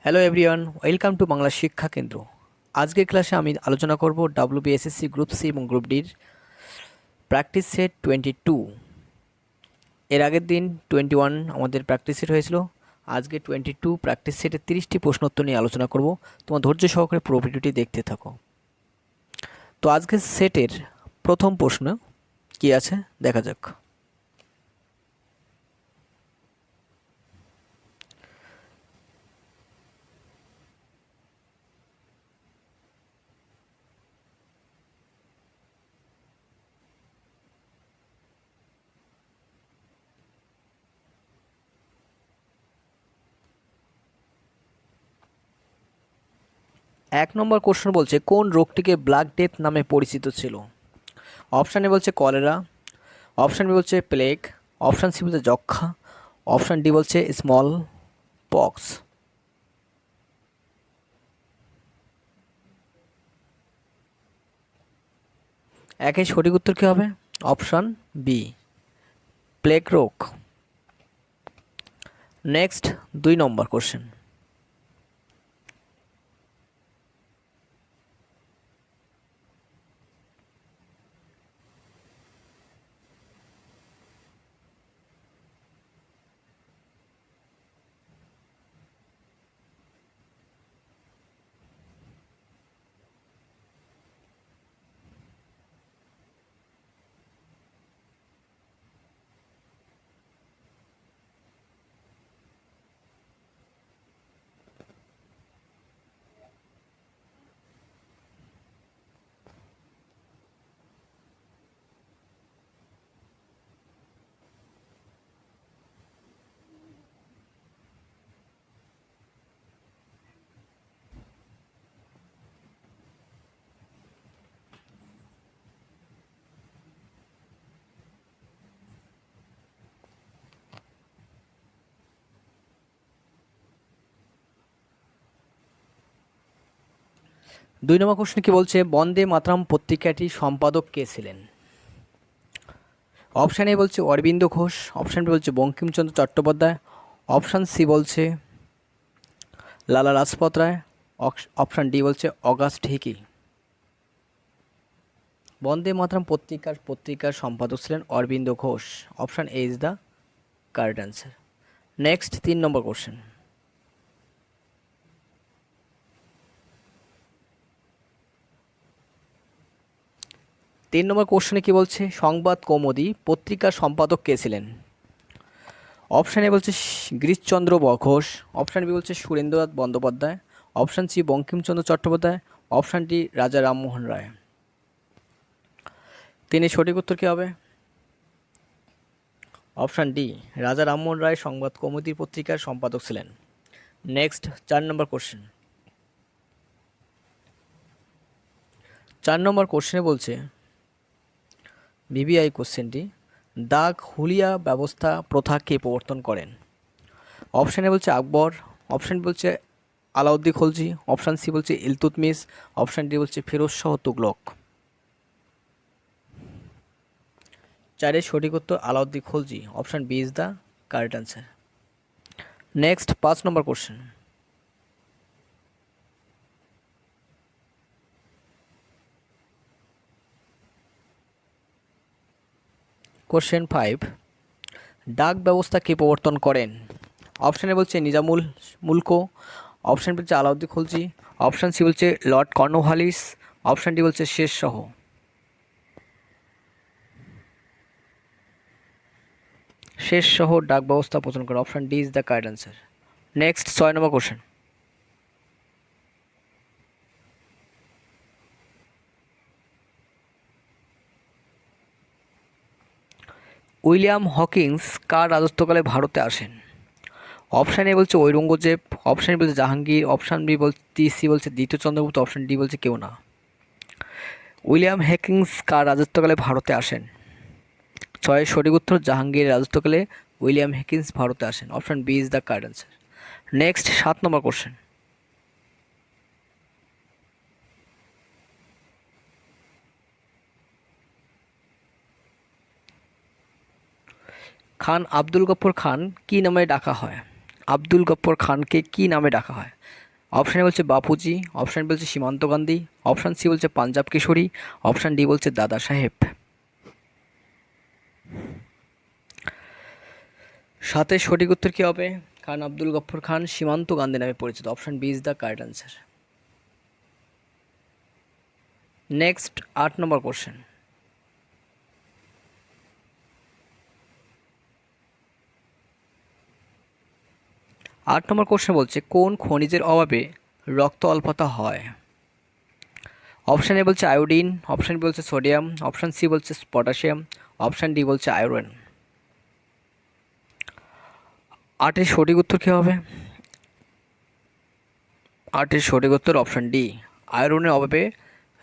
Hello everyone, welcome to Bangla শিক্ষা কেন্দ্র। আজকের ক্লাসে আমি আলোচনা করব ডাব্লিউবিএসএসসি গ্রুপ সি এবং গ্রুপ ডির প্র্যাকটিস সেট 22। এর আগের দিন 21 আমাদের প্র্যাকটিস সেট হয়েছিল। আজকে 22 প্র্যাকটিস সেটের 30টি প্রশ্নোত্তর নিয়ে আলোচনা করব। তোমার ধৈর্য সহকারে পুরো ভিডিওটি দেখতে থাকো। তো আজকের সেটের প্রথম প্রশ্ন কি আছে দেখা যাক। 1 নম্বর কোশ্চেন বলছে কোন রোগটিকে ব্ল্যাক ডেথ নামে পরিচিত ছিল। অপশানে বলছে কলেরা, অপশান বি বলছে প্লেগ, অপশান সি বলছে যক্ষা, অপশান ডি বলছে স্মল পক্স। একের সঠিক উত্তর কী হবে? অপশান বি, প্লেগ রোগ। নেক্সট 2 নম্বর কোশ্চেন। দুই নম্বর কোশ্চেন কি বলছে, বন্দে মাতরম পত্রিকাটির সম্পাদক কে ছিলেন? অপশান এ বলছে অরবিন্দ ঘোষ, অপশান বি বলছে বঙ্কিমচন্দ্র চট্টোপাধ্যায়, অপশান সি বলছে লালা লাজপত রায়, অপশান ডি বলছে অগাস্ট হিকি। বন্দে মাতরম পত্রিকার সম্পাদক ছিলেন Aurobindo Ghosh. Option A is the correct answer. Next 3 number question. তিন নম্বর কোশ্চেনে কি বলছে, সংবাদ কৌমুদী পত্রিকার সম্পাদক কে ছিলেন? অপশান এ বলছে গিরিশচন্দ্র ঘোষ, অপশান বি বলছে Surendranath Bandyopadhyay, option C Bankimchandra Chattopadhyay, option D Raja Rammohan রায়। তিনি সঠিক উত্তর কী হবে? অপশান ডি, রাজা রামমোহন রায় সংবাদ কৌমুদী পত্রিকার সম্পাদক ছিলেন। নেক্সট 4 নম্বর কোশ্চেন। 4 নম্বর কোশ্চেনে বলছে ভিভিআই কোশ্চেনটি, দাগ হুলিয়া ব্যবস্থা প্রথা কে প্রবর্তন করেন? অপশানে বলছে আকবর, অপশান বলছে আলাউদ্দিন খলজি, অপশান সি বলছে ইলতুৎমিশ, অপশান ডি বলছে ফিরোজ শাহ তুগলক। চারের সঠিক উত্তর Alauddin Khalji. Option B is the correct answer. Next 5 number question. Question 5, ডাক ব্যবস্থা কে প্রবর্তন করেন? অপশানে বলছে নিজামুল মুলকো, অপশান বলছে আলাউদ্দিন খলজি, অপশান সি বলছে লর্ড কর্নওয়ালিস, অপশান ডি বলছে শের শাহ। শেষ শাহ ডাক ব্যবস্থা প্রচলন করে। Option D is the correct answer. Next 6 number question. William Hawkins কার রাজত্বকালে ভারতে আসেন? অপশান এ বলছে ঔরঙ্গজেব, অপশান বলছে জাহাঙ্গীর, অপশান বি বলছে সি বলছে দ্বিতীয় চন্দ্রগুপ্ত, অপশান ডি বলছে কেউ না। উইলিয়াম হকিন্স কার রাজত্বকালে ভারতে আসেন? 6 সঠিক উত্তর জাহাঙ্গীরের রাজত্বকালে উইলিয়াম হকিন্স ভারতে আসেন। Option B is the correct answer. Next 7 number question. Khan Abdul Ghaffar Khan কী নামে ডাকা হয়? আব্দুল গফ্ফর খানকে কী নামে ডাকা হয়? অপশান এ বলছে বাপুজি, অপশান বলছে সীমান্ত গান্ধী, অপশান সি বলছে পাঞ্জাব কিশোরী, অপশান ডি বলছে দাদা সাহেব। সাথে সঠিক উত্তর কী হবে? খান আব্দুল গফ্ফর খান সীমান্ত গান্ধী নামে পরিচিত। Option B is the correct answer. Next 8 number question. 8 number question বলছে কোন খনিজের অভাবে রক্ত অল্পতা হয়? অপশান এ বলছে আয়োডিন, অপশান বি বলছে সোডিয়াম, অপশান সি বলছে পটাশিয়াম, অপশান ডি বলছে আয়রন। 8-এর সঠিক উত্তর কী হবে? 8-এর সঠিক উত্তর অপশান ডি, আয়রনের অভাবে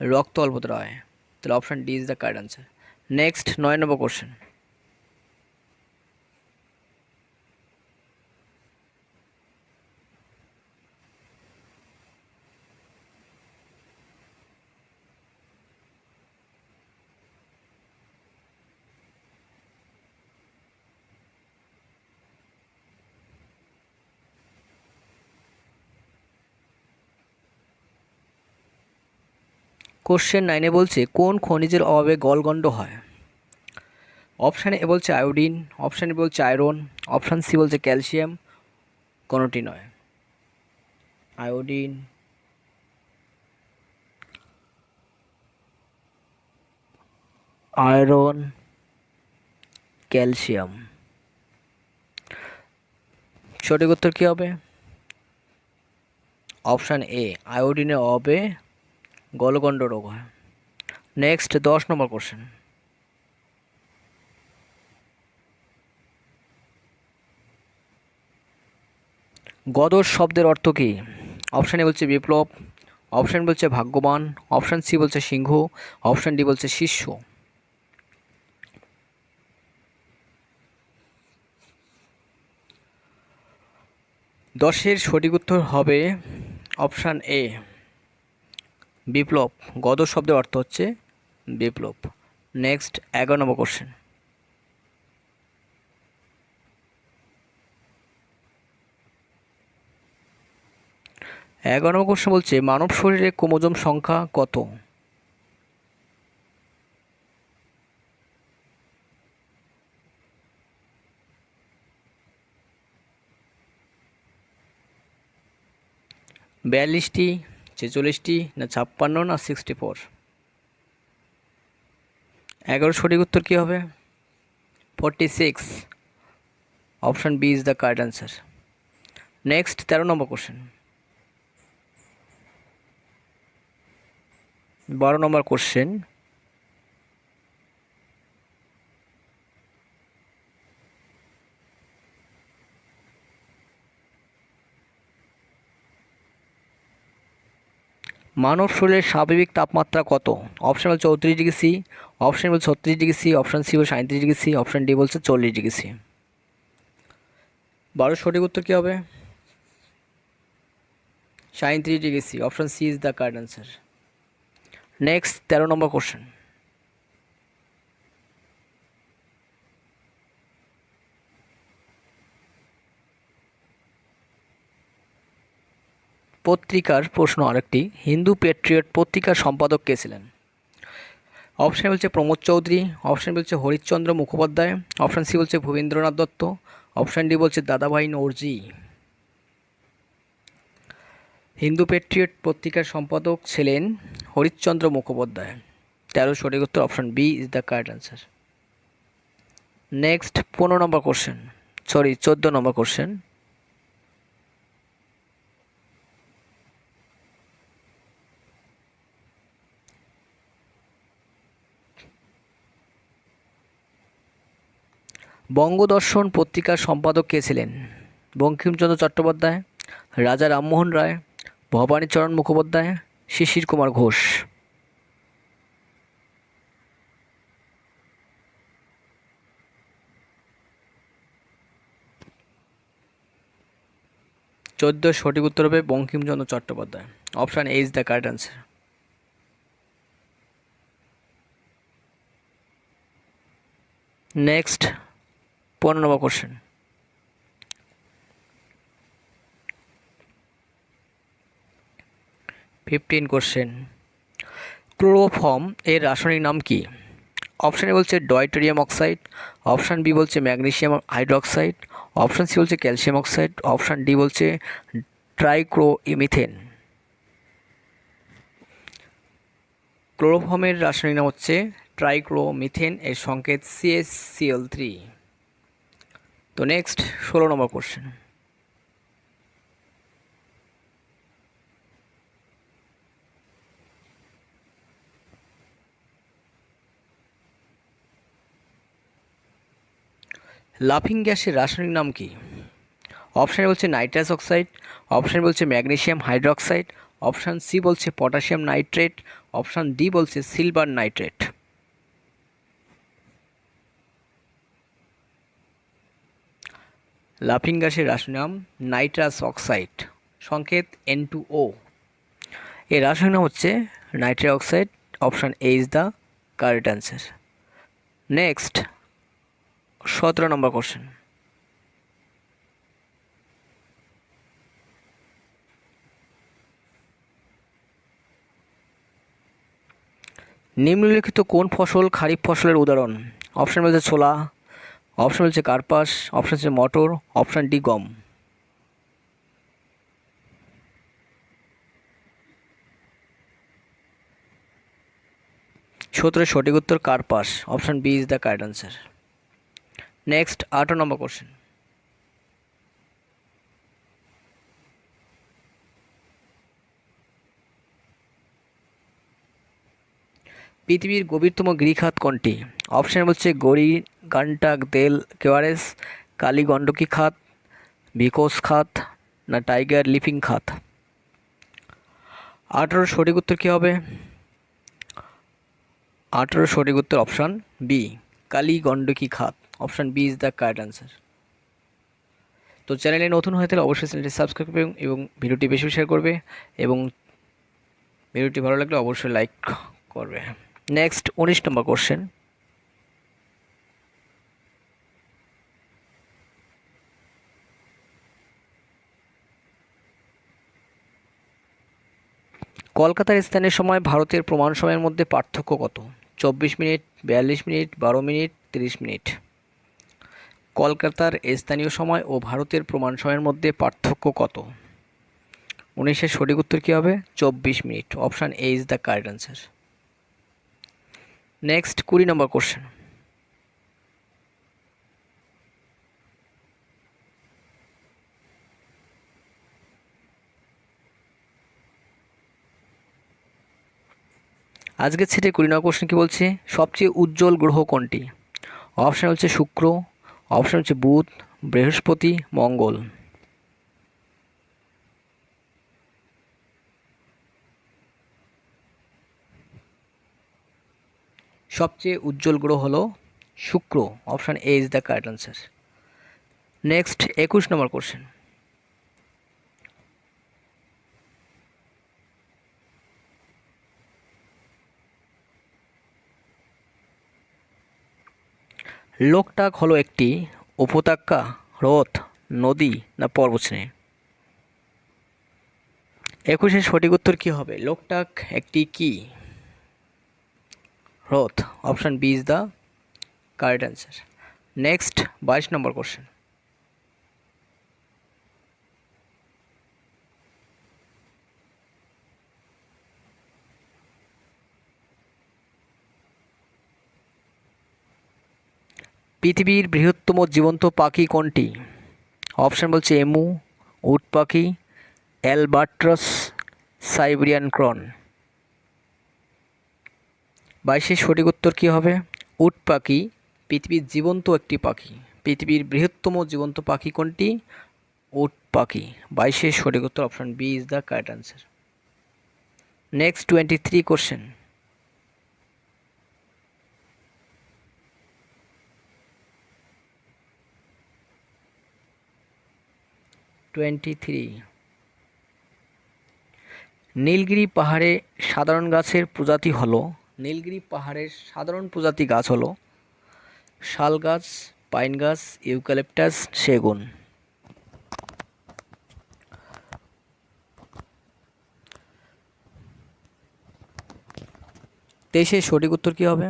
রক্ত অল্পতা হয়। তাহলে option D is the correct answer. Next 9 number question. Question 9-এ বলছে কোন খনিজের অভাবে গলগণ্ড হয়? অপশান এ বলছে আয়োডিন, অপশান বি বলছে আয়রন, অপশান সি বলছে ক্যালসিয়াম, কোনোটি নয়। Iodine, iron, calcium. সঠিক উত্তর কী হবে? অপশান এ, আয়োডিনের অভাবে গলগণ্ড রোগ হয়। নেক্সট 10 নম্বর কোশ্চেন। গদর শব্দের অর্থ কী? অপশান এ বলছে বিপ্লব, অপশান বলছে ভাগ্যবান, অপশান সি বলছে সিংহ, অপশান ডি বলছে শিষ্য। 10-এর সঠিক উত্তর হবে অপশান এ, বিপ্লব। গদর শব্দের অর্থ হচ্ছে বিপ্লব। নেক্সট 11 নম্বর কোশ্চেন। 11 নম্বর কোশ্চেন বলছে মানব শরীরে ক্রোমোজোম সংখ্যা কত? বিয়াল্লিশটি, 46টি, না 56, না 64? 11 সঠিক উত্তর কী হবে? 46। Option B is the correct answer. Next 13 number question. 12 number question. মানব শরীরের স্বাভাবিক তাপমাত্রা কত? অপশান বলছে 34°C, অপশান বলছে 36°C, অপশান সি বলছে 37°C, অপশান ডি বলছে 40°C। 12 সঠিক উত্তর কী হবে? 37°C। Option C is the correct answer. Next 13 number question. পত্রিকার প্রশ্ন আরেকটি, হিন্দু পেট্রিয়ট পত্রিকার সম্পাদক কে ছিলেন? অপশান বলছে প্রমোদ চৌধুরী, অপশান বলছে হরিশ্চন্দ্র মুখোপাধ্যায়, অপশান সি বলছে ভূপেন্দ্রনাথ দত্ত, অপশান ডি বলছে দাদাভাই নওরোজি। হিন্দু পেট্রিয়ট পত্রিকার সম্পাদক ছিলেন হরিশ্চন্দ্র মুখোপাধ্যায়। 13 সঠিক উত্তর option B is the correct answer. Next 15 number question, 14 number question. Bangadarshan পত্রিকার সম্পাদক কে ছিলেন? বঙ্কিমচন্দ্র চট্টোপাধ্যায়, রাজা রামমোহন রায়, ভবানীচরণ মুখোপাধ্যায়, শিশির কুমার ঘোষ। 14 সঠিক উত্তর হবে Bankimchandra Chattopadhyay. Option A is the correct answer. Next 15 number question. 15 question. Chloroform এর রাসায়নিক নাম কি? অপশান এ বলছে ডয়টেরিয়াম অক্সাইড, অপশান বি বলছে ম্যাগনেসিয়াম হাইড্রোক্সাইড, অপশান সি বলছে ক্যালসিয়াম অক্সাইড, অপশান ডি বলছে ট্রাইক্লোইমিথেন। ক্লোরোফর্মের রাসায়নিক নাম হচ্ছে ট্রাইক্লোমিথেন, এর সংকেত CH3। তো নেক্সট 16 নম্বর কোশ্চেন। লাফিং গ্যাসের রাসায়নিক নাম কি? অপশানে বলছে নাইট্রাস অক্সাইড, অপশান বলছে ম্যাগনেসিয়াম হাইড্রোক্সাইড, অপশান সি বলছে পটাশিয়াম নাইট্রেট, অপশান ডি বলছে সিলভার নাইট্রেট। লাফিং গ্যাসের রাসায়নিক নাম নাইট্রাস অক্সাইড, সংকেত N2O। এর রাসায়নিক নাম হচ্ছে nitrous oxide. Option A is the correct answer. Next 17 number question. নিম্নলিখিত কোন ফসল খারিফ ফসলের উদাহরণ? অপশান বলছে ছোলা, অপশান বলছে কার্পাস, অপশান হচ্ছে মটর, অপশান ডি গম। সঠিক উত্তর কার্পাস, option B is the correct answer. Next 18 number question. পৃথিবীর গভীরতম গিরিখাত কোনটি? অপশান বলছে গড়ি, গান্টাক, দেল, কেওয়ারেস, কালী গণ্ডকী খাত, ভিকোস খাত, না টাইগার লিপিং খাত। 18 সঠিক উত্তর কী হবে? 18 সঠিক উত্তর অপশান বি, কালী গণ্ডকী খাত, option B is the correct answer. তো চ্যানেলে নতুন হয়ে থাকলে অবশ্যই চ্যানেলটি সাবস্ক্রাইব করবে এবং ভিডিওটি বেশি শেয়ার করবে, এবং ভিডিওটি ভালো লাগলে অবশ্যই লাইক করবে। নেক্সট 19 নম্বর কোশ্চেন। কলকাতার স্থানীয় সময় ভারতের প্রমাণ সময়ের মধ্যে পার্থক্য কত? 24 মিনিট, 42 মিনিট, 12 মিনিট, 30 মিনিট। কলকাতার স্থানীয় সময় ও ভারতের প্রমাণ সময়ের মধ্যে পার্থক্য কত? 19-এর সঠিক উত্তর কী হবে? 24 minute, option A is the correct answer. Next 20 number question. আজকের সেটে 20 নম্বর কোশ্চেন কী বলছে? সবচেয়ে উজ্জ্বল গ্রহ কোনটি? অপশান হচ্ছে শুক্র, অপশান হচ্ছে বুধ, বৃহস্পতি, মঙ্গল। সবচেয়ে উজ্জ্বল গ্রহ হলো শুক্র, option A is the correct answer. Next 21 number question. Loktak হলো একটি উপত্যকা, হ্রদ, নদী, না পর্বতশ্রেণী? 21-এর সঠিক উত্তর কী হবে? লোকটাক একটি কি? হ্রদ, option B is the correct answer. Next 22 number question. পৃথিবীর বৃহত্তম জীবন্ত পাখি কোনটি? অপশান বলছে এমু, উট পাখি, অ্যালবাট্রস, সাইবেরিয়ান ক্রন। 22-এর সঠিক উত্তর কী হবে? উট পাখি পৃথিবীর জীবন্ত একটি পাখি। পৃথিবীর বৃহত্তম জীবন্ত পাখি কোনটি? উট পাখি। 22-এর সঠিক উত্তর option B is the correct answer. Next 23 question. Nilgiri পাহাড়ে সাধারণ গাছের প্রজাতি হলো, নীলগিরি পাহাড়ের সাধারণ প্রজাতি গাছ হলো শাল গাছ, পাইন গাছ, ইউক্যালিপটাস, সেগুন। 23-এর সঠিক উত্তর কী হবে?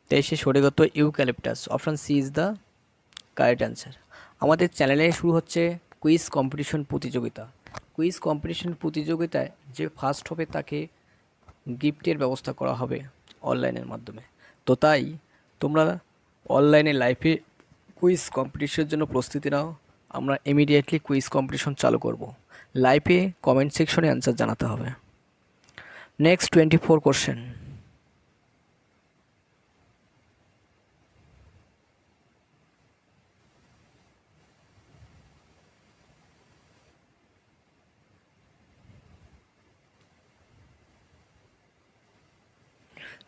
তেইশের সঠিক উত্তর eucalyptus. Option C is the correct answer. আমাদের চ্যানেলে শুরু হচ্ছে কুইজ কম্পিটিশন প্রতিযোগিতা। কুইজ কম্পিটিশন প্রতিযোগিতায় যে ফার্স্ট হবে তাকে গিফটের ব্যবস্থা করা হবে অনলাইনের মাধ্যমে। তো তাই তোমরা অনলাইনে লাইভে কুইজ কম্পিটিশনের জন্য প্রস্তুতি নাও। আমরা ইমিডিয়েটলি কুইজ কম্পিটিশন চালু করব। লাইভে কমেন্ট সেকশনে অ্যান্সার জানাতে হবে। Next 24 question.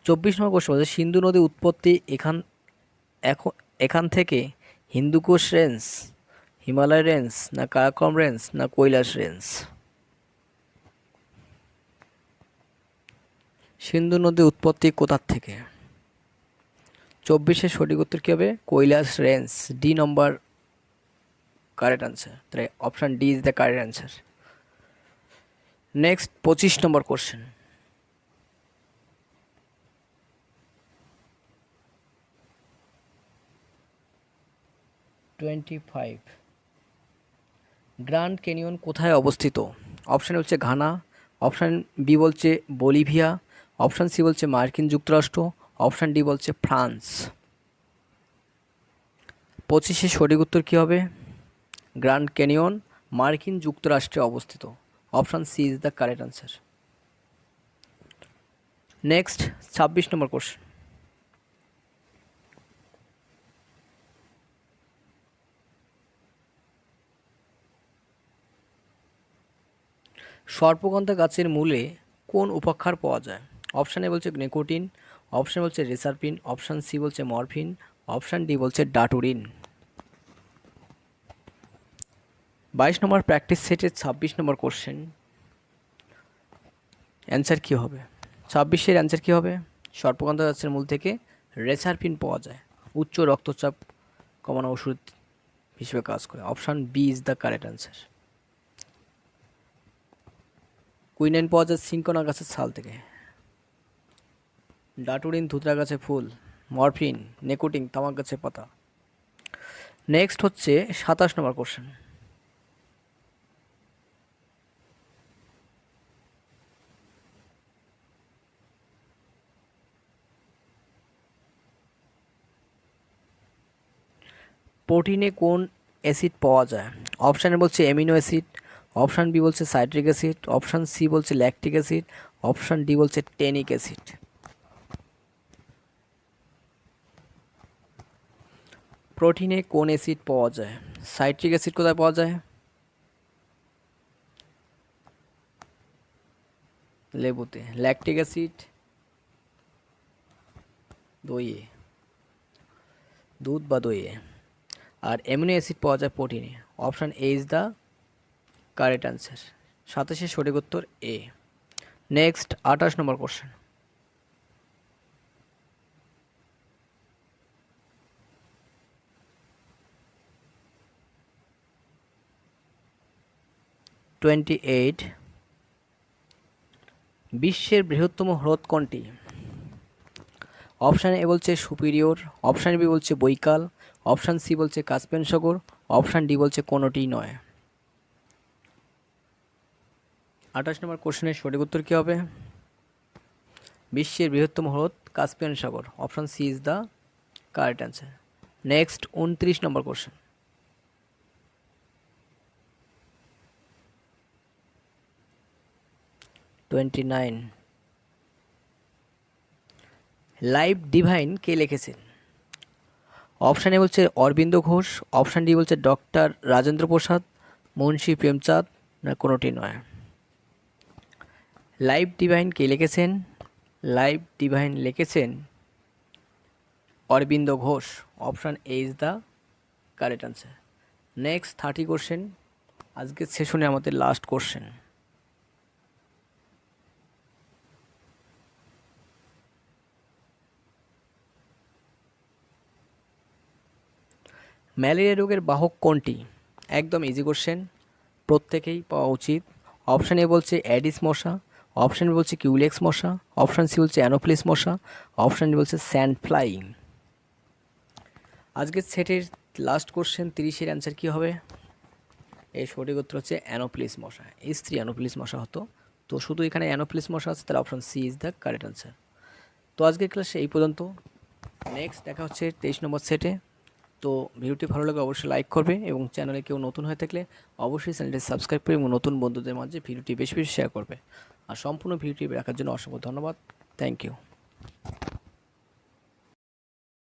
চব্বিশ নম্বর কোশ্চেন বলছে সিন্ধু নদীর উৎপত্তি এখান থেকে হিন্দুকুশ রেঞ্জ, হিমালয় রেঞ্জ, না কারাকোরাম রেঞ্জ, না কৈলাস রেঞ্জ? সিন্ধু নদীর উৎপত্তি কোথার থেকে? 24-এর সঠিক উত্তর কী হবে? Kailash range. D number correct answer. তাহলে option D is the correct answer. Next 25 number question. Grand Canyon কোথায় অবস্থিত? অপশান হচ্ছে ঘানা, অপশান বি বলছে বলিভিয়া, অপশান সি বলছে মার্কিন যুক্তরাষ্ট্র, অপশান ডি বলছে ফ্রান্স। 25-এর সঠিক উত্তর কী হবে? গ্র্যান্ড ক্যানিয়ন মার্কিন যুক্তরাষ্ট্রে অবস্থিত। Option C is the correct answer. Next 26 number question. সর্পগন্ধা গাছের মূলে কোন উপাক্ষার পাওয়া যায়? অপশান এ বলছে নিকোটিন, অপশান বলছে রেসারপিন, অপশান সি বলছে মরফিন, অপশান ডি বলছে ডাটুরিন। 22 নম্বর প্র্যাকটিস সেটের 26 নম্বর কোশ্চেন। অ্যান্সার কী হবে? 26-এর অ্যান্সার কী হবে? সর্পগন্ধা গাছের মূল থেকে রেসারপিন পাওয়া যায়, উচ্চ রক্তচাপ কমানো ওষুধ হিসেবে কাজ করে। Option B is the correct answer. Quinine পাওয়া যায় সিনকোনা গাছের ছাল থেকে, ডাটুরিন ধুতরা গাছের ফুল, মরফিন নিকোটিন তামাক গাছের পাতা। নেক্সট হচ্ছে 27 নম্বর কোশ্চেন। প্রোটিনে কোন অ্যাসিড পাওয়া যায়? অপশানে বলছে অ্যামিনো অ্যাসিড, অপশান বি বলছে সাইট্রিক অ্যাসিড, অপশান সি বলছে ল্যাকটিক অ্যাসিড, অপশান ডি বলছে টেনিক অ্যাসিড। প্রোটিনে কোন অ্যাসিড পাওয়া যায়? সাইট্রিক অ্যাসিড কোথায় পাওয়া যায়? লেবুতে। ল্যাকটিক অ্যাসিড দইয়ে, দুধ বা দইয়ে। আর অ্যামিনো অ্যাসিড পাওয়া যায় প্রোটিনে। Option A is the correct answer. 27-এর সঠিক উত্তর এ। নেক্সট 28 নম্বর কোশ্চেন। বিশ্বের বৃহত্তম হ্রদ কোনটি? অপশান এ বলছে সুপিরিয়র, অপশান বি বলছে বৈকাল, অপশান সি বলছে কাস্পিয়ান সাগর, অপশান ডি বলছে কোনোটিই নয়। 28 নম্বর কোশ্চেনের সঠিক উত্তর কী হবে? বিশ্বের বৃহত্তম হ্রদ কাস্পিয়ান সাগর। Option C is the correct answer. Next 29 number question. Life divine কে লিখেছেন? অপশান এ বলছে অরবিন্দ ঘোষ, অপশান ডি বলছে ডক্টর রাজেন্দ্র প্রসাদ, মুন্সী প্রেমচাঁদ, না কোনোটি নয়। লাইভ ডিভাইন কে লিখেছেন? লাইভ ডিভাইন লিখেছেন Aurobindo Ghosh. Option A is the correct answer. Next 30 question, আজকের সেশনে আমাদের লাস্ট কোশ্চেন। ম্যালেরিয়া রোগের বাহক কোনটি? একদম ইজি কোশ্চেন, প্রত্যেকেই পাওয়া উচিত। অপশান এ বলছে অ্যাডিস মশা, অপশান বি বলছে কিউলেক্স মশা, অপশান সি বলছে অ্যানোফিলিস মশা, অপশান ডি বলছে স্যান্ড ফ্লাই। আজকের সেটের লাস্ট কোশ্চেন 30-এর অ্যান্সার কী হবে? এর সঠিক উত্তর হচ্ছে অ্যানোফিলিস মশা। স্ত্রী অ্যানোফিলিস মশা হতো, তো শুধু এখানে অ্যানোফিলিস মশা আছে, তাহলে option C is the correct answer. তো আজকের ক্লাসে এই পর্যন্ত। নেক্সট দেখা হচ্ছে 23 নম্বর সেটে। তো ভিডিওটি ভালো লাগলে অবশ্যই লাইক করবে এবং চ্যানেলে কেউ নতুন হয়ে থাকলে অবশ্যই চ্যানেলটি সাবস্ক্রাইব করে এবং নতুন বন্ধুদের মাঝে ভিডিওটি বেশি বেশি শেয়ার করবে। আর সম্পূর্ণ ভিডিওটি দেখার জন্য অসংখ্য ধন্যবাদ। Thank you.